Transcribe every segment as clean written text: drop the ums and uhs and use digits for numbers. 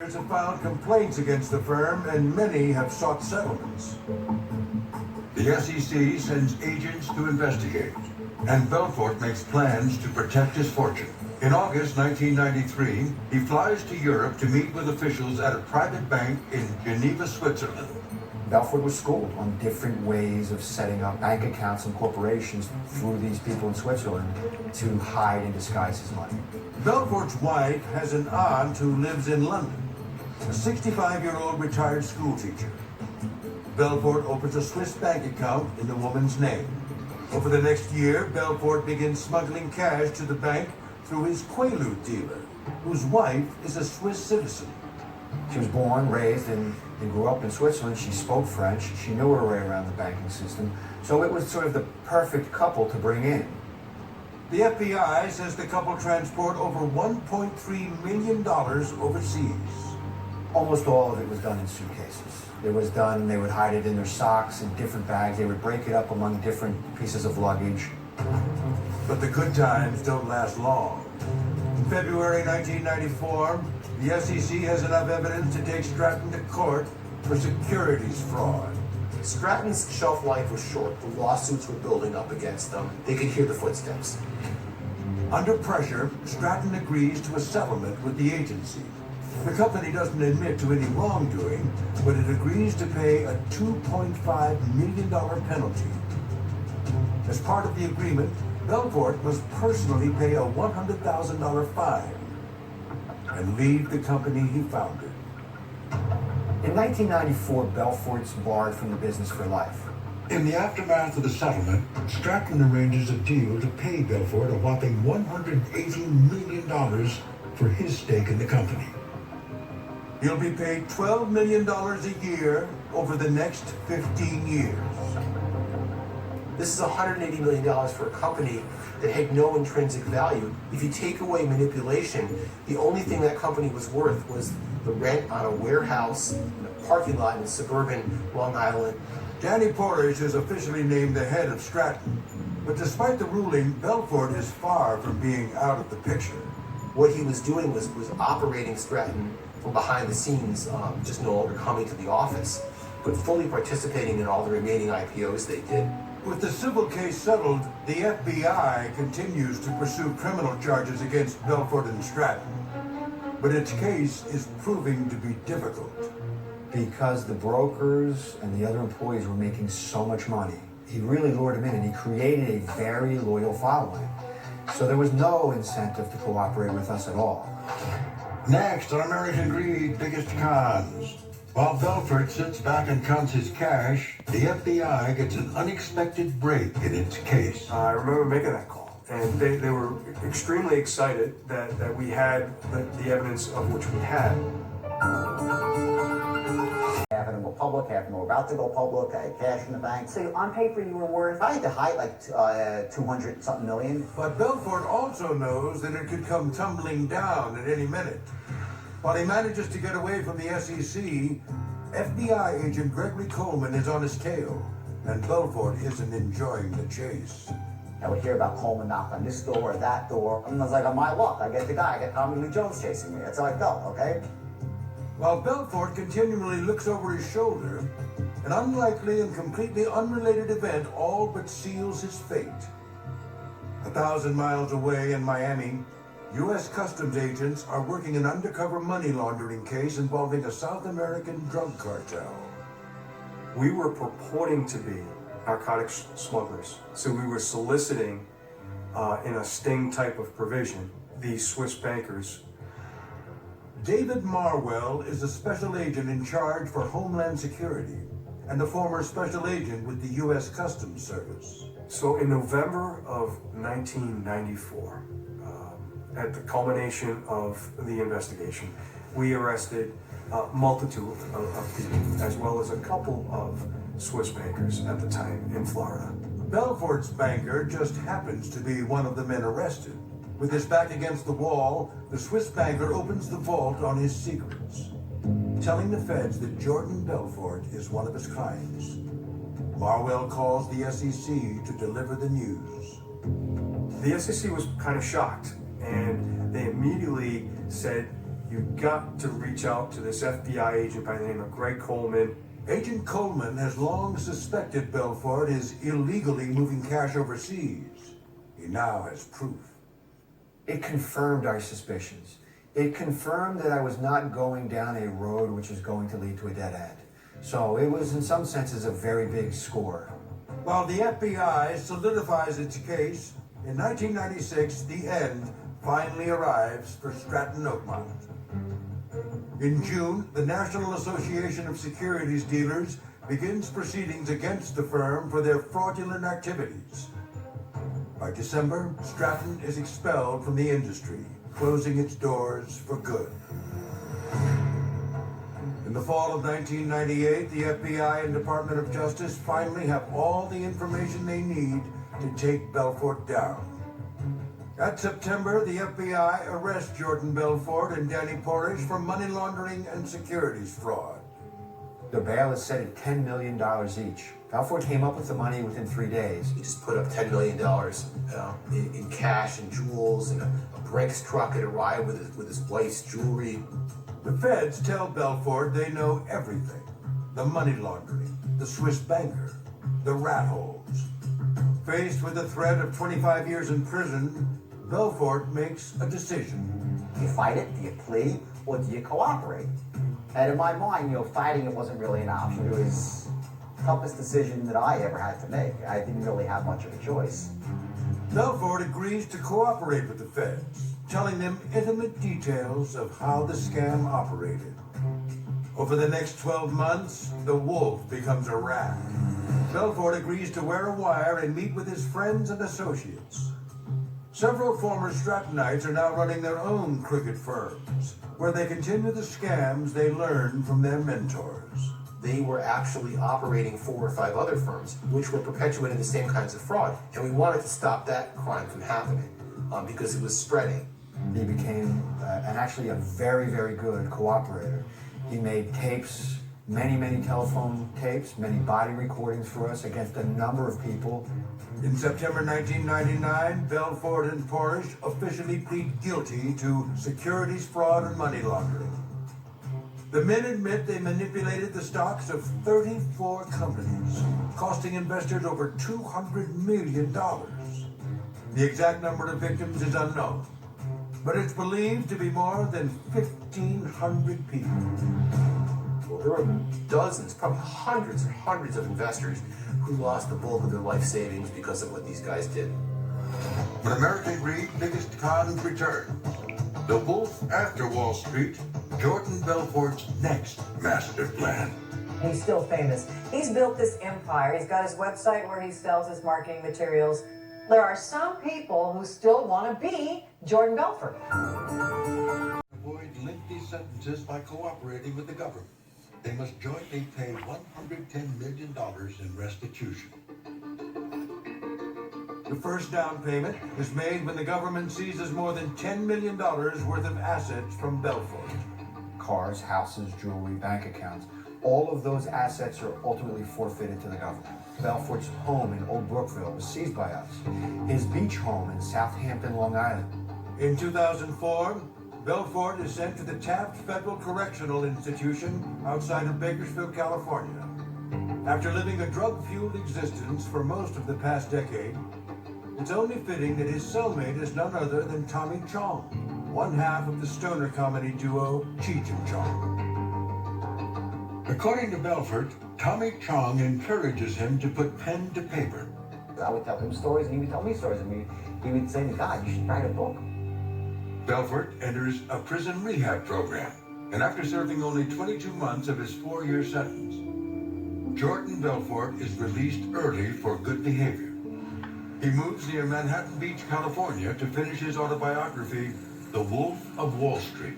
Have filed complaints against the firm, and many have sought settlements. The SEC sends agents to investigate, and Belfort makes plans to protect his fortune. In August 1993, he flies to Europe to meet with officials at a private bank in Geneva, Switzerland. Belfort was schooled on different ways of setting up bank accounts and corporations through these people in Switzerland to hide and disguise his money. Belfort's wife has an aunt who lives in London, a 65-year-old retired schoolteacher. Belfort opens a Swiss bank account in the woman's name. Over the next year, Belfort begins smuggling cash to the bank through his Quaalude dealer, whose wife is a Swiss citizen. She was born, raised, and grew up in Switzerland. She spoke French. She knew her way around the banking system. So it was sort of the perfect couple to bring in. The FBI says the couple transport over $1.3 million overseas. Almost all of it was done in suitcases. It was done, they would hide it in their socks, in different bags. They would break it up among different pieces of luggage. But the good times don't last long. In February 1994, the SEC has enough evidence to take Stratton to court for securities fraud. Stratton's shelf life was short. The lawsuits were building up against them. They could hear the footsteps. Under pressure, Stratton agrees to a settlement with the agency. The company doesn't admit to any wrongdoing, but it agrees to pay a $2.5 million penalty. As part of the agreement, Belfort must personally pay a $100,000 fine and leave the company he founded. In 1994, Belfort's barred from the business for life. In the aftermath of the settlement, Stratton arranges a deal to pay Belfort a whopping $180 million for his stake in the company. He'll be paid $12 million a year over the next 15 years. This is $180 million for a company that had no intrinsic value. If you take away manipulation, the only thing that company was worth was the rent on a warehouse in a parking lot in suburban Long Island. Danny Porridge is officially named the head of Stratton, but despite the ruling, Belfort is far from being out of the picture. What he was doing was operating Stratton from behind the scenes, just no longer coming to the office, but fully participating in all the remaining IPOs they did. With the civil case settled, the FBI continues to pursue criminal charges against Belfort and Stratton. But its case is proving to be difficult. Because the brokers and the other employees were making so much money, he really lured them in, and he created a very loyal following. So there was no incentive to cooperate with us at all. Next on American Greed Biggest Cons. While Belfort sits back and counts his cash, the FBI gets an unexpected break in its case. I remember making that call, and they were extremely excited that we had the evidence of which we had. Half of them go public, half of them were about to go public. I had cash in the bank. So on paper you were worth? I had to hide like 200 something million. But Belfort also knows that it could come tumbling down at any minute. While he manages to get away from the SEC, FBI agent Gregory Coleman is on his tail, and Belfort isn't enjoying the chase. I would hear about Coleman knock on this door or that door. And I was like, on my luck, I get the guy. I get Tommy Lee Jones chasing me. That's how I felt, okay? While Belfort continually looks over his shoulder, an unlikely and completely unrelated event all but seals his fate. 1,000 miles away in Miami, U.S. Customs agents are working an undercover money laundering case involving a South American drug cartel. We were purporting to be narcotics smugglers, so we were soliciting, in a sting type of provision, these Swiss bankers. David Marwell is a special agent in charge for Homeland Security and a former special agent with the U.S. Customs Service. So in November of 1994, at the culmination of the investigation, we arrested a multitude of people, as well as a couple of Swiss bankers at the time in Florida. Belfort's banker just happens to be one of the men arrested. With his back against the wall, the Swiss banker opens the vault on his secrets, telling the feds that Jordan Belfort is one of his clients. Marwell calls the SEC to deliver the news. The SEC was kind of shocked, and they immediately said, you got to reach out to this FBI agent by the name of Greg Coleman. Agent Coleman has long suspected Belfort is illegally moving cash overseas. He now has proof. It confirmed our suspicions. It confirmed that I was not going down a road which was going to lead to a dead end. So it was, in some senses, a very big score. While the FBI solidifies its case, in 1996, the end finally arrives for Stratton Oakmont. In June, the National Association of Securities Dealers begins proceedings against the firm for their fraudulent activities. By December, Stratton is expelled from the industry, closing its doors for good. In the fall of 1998, the FBI and Department of Justice finally have all the information they need to take Belfort down. That September, the FBI arrests Jordan Belfort and Danny Porrish for money laundering and securities fraud. The bail is set at $10 million each. Belfort came up with the money within 3 days. He just put up $10 million in cash and jewels, and a Brinks truck had arrived with his wife's jewelry. The feds tell Belfort they know everything. The money laundering, the Swiss banker, the rat holes. Faced with the threat of 25 years in prison, Belfort makes a decision. Do you fight it? Do you plead? Or do you cooperate? And in my mind, fighting it wasn't really an option. It was the toughest decision that I ever had to make. I didn't really have much of a choice. Belfort agrees to cooperate with the feds, telling them intimate details of how the scam operated. Over the next 12 months, the wolf becomes a rat. Belfort agrees to wear a wire and meet with his friends and associates. Several former Strattonites are now running their own crooked firms, where they continue the scams they learned from their mentors. They were actually operating 4 or 5 other firms, which were perpetuating the same kinds of fraud. And we wanted to stop that crime from happening because it was spreading. He became actually a very, very good cooperator. He made tapes, many telephone tapes, many body recordings for us against a number of people. In September 1999, Belfort and Porrish officially plead guilty to securities fraud and money laundering. The men admit they manipulated the stocks of 34 companies, costing investors over $200 million. The exact number of victims is unknown, but it's believed to be more than 1,500 people. Well, there were dozens, probably hundreds and hundreds of investors who lost the bulk of their life savings because of what these guys did. But American Greed biggest cons return. The wolf after Wall Street, Jordan Belfort's next master plan. He's still famous. He's built this empire. He's got his website where he sells his marketing materials. There are some people who still want to be Jordan Belfort. Avoid lengthy sentences by cooperating with the government. They must jointly pay $110 million in restitution. The first down payment is made when the government seizes more than $10 million worth of assets from Belfort. Cars, houses, jewelry, bank accounts. All of those assets are ultimately forfeited to the government. Belfort's home in Old Brookville was seized by us. His beach home in Southampton, Long Island. In 2004, Belfort is sent to the Taft Federal Correctional Institution outside of Bakersfield, California. After living a drug-fueled existence for most of the past decade, it's only fitting that his cellmate is none other than Tommy Chong, one half of the stoner comedy duo Cheech and Chong. According to Belfort, Tommy Chong encourages him to put pen to paper. I would tell him stories, and he would tell me stories. He would say to me, God, you should write a book. Belfort enters a prison rehab program, and after serving only 22 months of his 4-year sentence, Jordan Belfort is released early for good behavior. He moves near Manhattan Beach, California to finish his autobiography, The Wolf of Wall Street.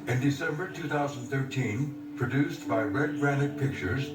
In December 2013, produced by Red Granite Pictures,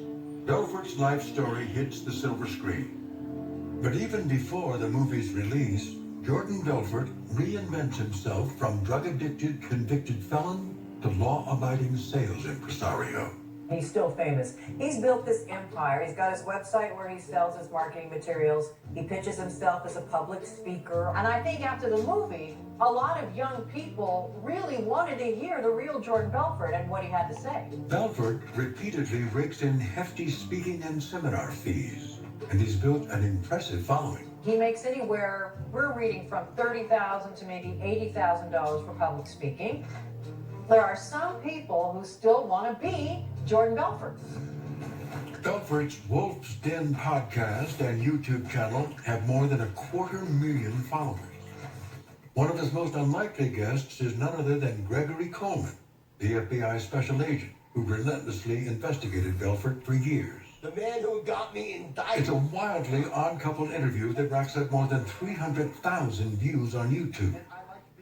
Belfort's life story hits the silver screen. But even before the movie's release, Jordan Belfort reinvents himself from drug-addicted convicted felon to law-abiding sales impresario. He's still famous. He's built this empire. He's got his website where he sells his marketing materials. He pitches himself as a public speaker. And I think after the movie, a lot of young people really wanted to hear the real Jordan Belfort and what he had to say. Belfort repeatedly rakes in hefty speaking and seminar fees, and he's built an impressive following. He makes anywhere, we're reading from $30,000 to maybe $80,000 for public speaking. There are some people who still want to be Jordan Belfort. Belfort's Wolf's Den podcast and YouTube channel have more than 250,000 followers. One of his most unlikely guests is none other than Gregory Coleman, the FBI special agent who relentlessly investigated Belfort for years. The man who got me indicted. It's a wildly odd-coupled interview that racks up more than 300,000 views on YouTube.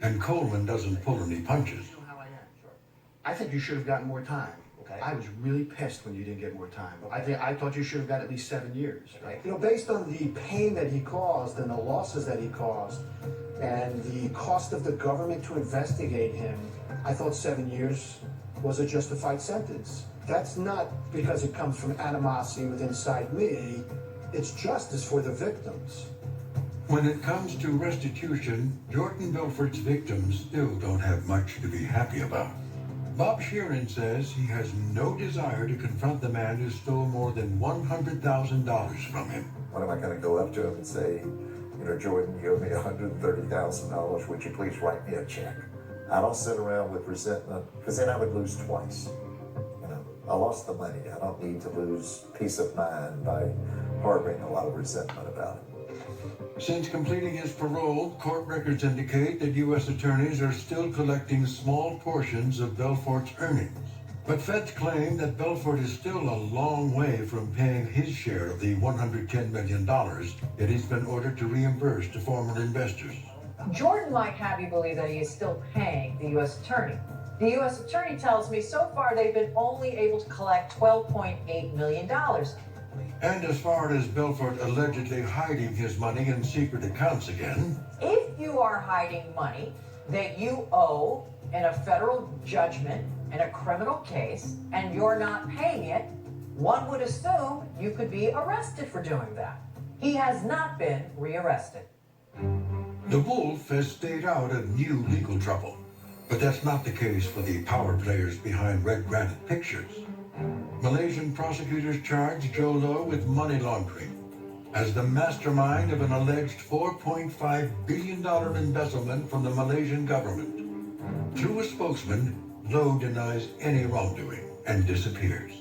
And Coleman doesn't pull any punches. I think you should have gotten more time. Okay. I was really pissed when you didn't get more time. I thought you should have got at least 7 years. Okay. You know, based on the pain that he caused and the losses that he caused and the cost of the government to investigate him, I thought 7 years was a justified sentence. That's not because it comes from animosity within inside me. It's justice for the victims. When it comes to restitution, Jordan Belfort's victims still don't have much to be happy about. Bob Sheeran says he has no desire to confront the man who stole more than $100,000 from him. What am I going to go up to him and say, you know, Jordan, you owe me $130,000. Would you please write me a check? I don't sit around with resentment, because then I would lose twice. You know, I lost the money. I don't need to lose peace of mind by harboring a lot of resentment about it. Since completing his parole, court records indicate that U.S. attorneys are still collecting small portions of Belfort's earnings. But feds claim that Belfort is still a long way from paying his share of the $110 million that he's been ordered to reimburse to former investors. Jordan might have you believe that he is still paying the U.S. attorney. The U.S. attorney tells me so far they've been only able to collect $12.8 million. And as far as Belfort allegedly hiding his money in secret accounts again, If you are hiding money that you owe in a federal judgment in a criminal case and you're not paying it, one would assume you could be arrested for doing that. He has not been rearrested. the Wolf has stayed out of new legal trouble. But that's not the case for the power players behind Red Granite Pictures. Malaysian prosecutors charged Joe Low with money laundering as the mastermind of an alleged $4.5 billion embezzlement from the Malaysian government. Through a spokesman, Low denies any wrongdoing and disappears.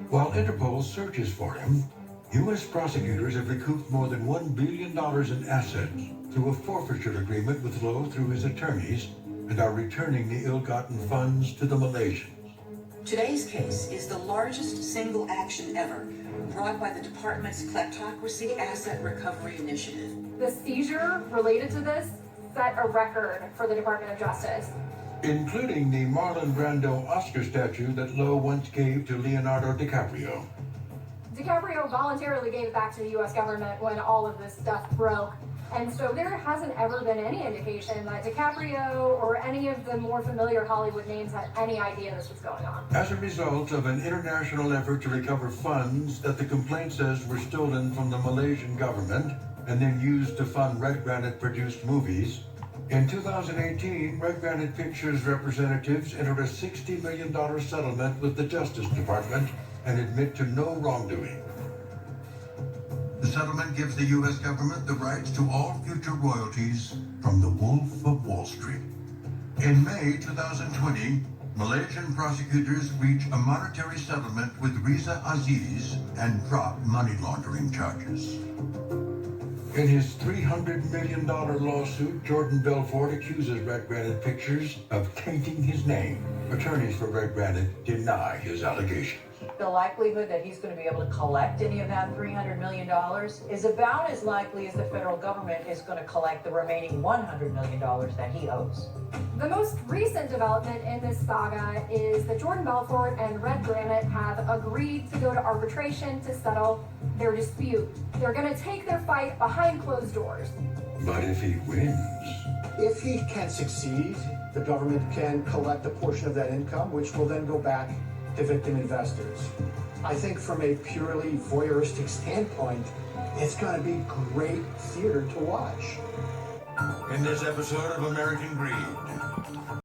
While Interpol searches for him, U.S. prosecutors have recouped more than $1 billion in assets through a forfeiture agreement with Low through his attorneys and are returning the ill-gotten funds to the Malaysians. Today's case is the largest single action ever brought by the department's Kleptocracy Asset Recovery Initiative. The seizure related to this set a record for the Department of Justice. Including the Marlon Brando Oscar statue that Lowe once gave to Leonardo DiCaprio. DiCaprio voluntarily gave it back to the U.S. government when all of this stuff broke. And so there hasn't ever been any indication that DiCaprio or any of the more familiar Hollywood names had any idea this was going on. As a result of an international effort to recover funds that the complaint says were stolen from the Malaysian government and then used to fund Red Granite produced movies, in 2018, Red Granite Pictures representatives entered a $60 million settlement with the Justice Department and admit to no wrongdoing. The settlement gives the U.S. government the rights to all future royalties from the Wolf of Wall Street. In May 2020, Malaysian prosecutors reach a monetary settlement with Riza Aziz and drop money laundering charges. In his $300 million lawsuit, Jordan Belfort accuses Red Granite Pictures of tainting his name. Attorneys for Red Granite deny his allegations. The likelihood that he's going to be able to collect any of that $300 million is about as likely as the federal government is going to collect the remaining $100 million that he owes. The most recent development in this saga is that Jordan Belfort and Red Granite have agreed to go to arbitration to settle their dispute. They're going to take their fight behind closed doors. But if he wins, If he can succeed, the government can collect a portion of that income, which will then go back to victim investors. I think from a purely voyeuristic standpoint, it's going to be great theater to watch. In this episode of American Greed,